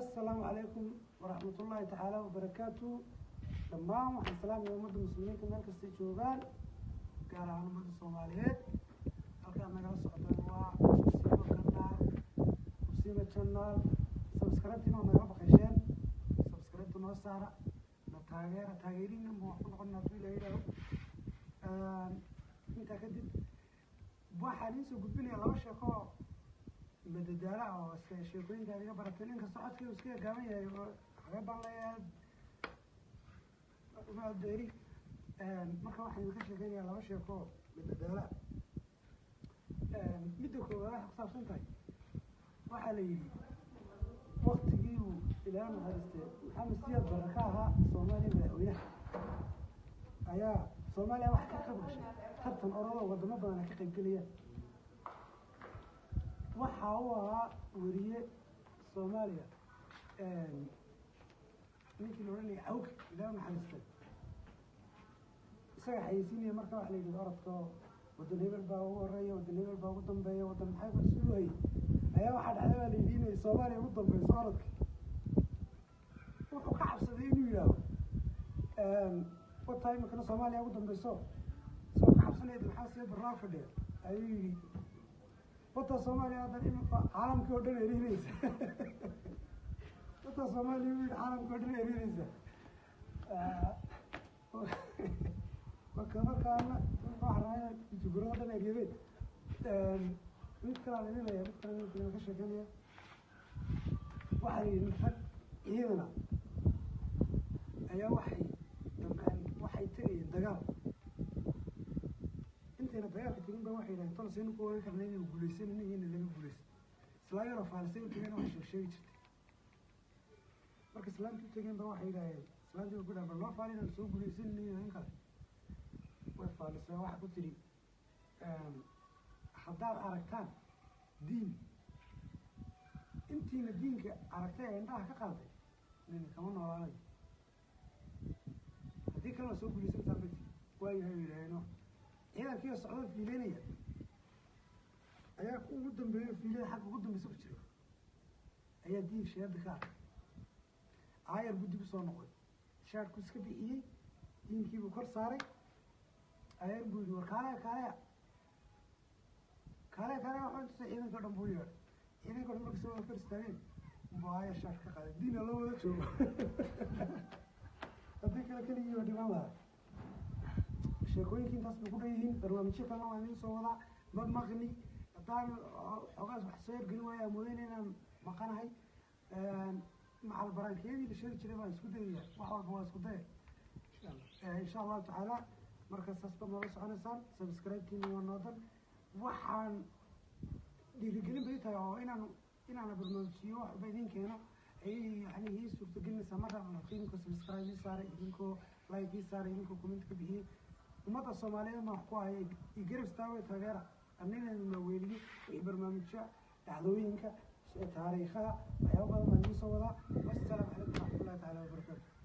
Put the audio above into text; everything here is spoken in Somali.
السلام عليكم ورحمة الله تعالى وبركاته. دمان waxaan salaamayaa ummadda muslimiinta meel kasta ay joogaan, gaar ahaan ummadda Soomaaliyeed. halkaan nagala socdaan waa Musiibo Channel. Subscribe-tina oo naga baqasheen, subscribe noo saara, na taageerina ma wax ku noqonaa fiil ay yiraahdo. inta kadib waxaan isoo gudbinayaa laba sheeko madadaala oo iska sheekooyinka adiga baratay ninka socodka iska gaaban yahay oo xaga leeyahay ma deeri marka waxaan ka sheegayaa laba sheeko madadaala mid koowaad waxa ku saabsan tahay waxa la yiri waqtigii uu ilaahay naxariistay Maxamed Siyaad Barre ahaa Soomaaliya madaxweynaha ayaa Soomaaliya wax ka qabashay tartan orado wadamo badan ka qayb galaya. waxa uu ahaa wariye Soomaaliya ninkii loo leeyahay awg ilaahay naxariistay isaga xayisiinaya marka wax la yiri orodka wadan hebel baa ugu horeeya wadan hebel baa ugu dambeeya wadan maxay ku suuhay ayaa waxa dhacday la yiri Soomaaliya ugu dambeeyay orodka wuxuu ka cabsaday inuu yiraahdo waqti markii Soomaaliya ugu dambeeyso soo ka cabsanay maxaa si barnaamij fadhiya ayuu yiri wata Soomaaliya hadda in caalamka oo dhan ay riinaysa wata Soomaaliya in caalamka oo dhan ay riinaysa markaana waxa raaya jibro dhan ay riinaysa mid kale leeyahay mid kale ka sheeganaya waxa yiri fad iyadana ayaa waxay tagayeen dagaal inta dagaalka tigin baa waxay yiraahdeen tan seen ku weyn karnay inuu guuleysan in laga guuleysan islaayaro faalsay tigin waxa sheegay jirtay marka islaamku tigin baa waxay yiraahdeen islaamku ku dhabar loo faalin soo guuleysan in kale way faalsay waxa ku tiri haddaad aragtaan diin intiina diinka aragtay indhaha ka qalday nin kama noolaanayo haddii kale soo guuleysan taabati waa yiraahdo ciidankii socdo fiileynaya ayaa ugu dambeeyay fiilada xaq ugu dambeeyay ku jira ayaa diin sheed ka ayar gudub soo noqday shaarku iska bixiyay diinkii uu kor saaray ayar gudub warkaale waxaan tusay ciidanka dhan buu yeeray ciidanka dhan markii soo fariistaayeen baaya shaar ka qaaday diin la wada joogo haddii kale kaliya oo dhiman lahaa sheekooyinka intaas ku dhayihiin barnaamijyo kale oo aan soo wada ma maqni hadaan xogaas wax soo gelin waaya moodeen inaan maqanahay macal baraankeedii la sheegi jiray baan isku dayayaa wax walba waa isku dayay insha Allah taala marka sabab noo soconaysaan subscribe-kiina waa noodan waxaan dhiirigelin bay tahay oo inaan barnaamijyo wax baydin keeno ay yani suurtagelinaysa marka aan qiimka subscribe saaray idinkoo like saaray idinkoo comment ka bixiyay ummadda Soomaaliyeed ma ku ay igarabstaawe taageera annina ma weeliyo barnaamijyo dhacdooyinka taariikhaha waxyaabo badan oo soo wada. Wassalaamu calaykum wa rahmatullahi wa barakatuh.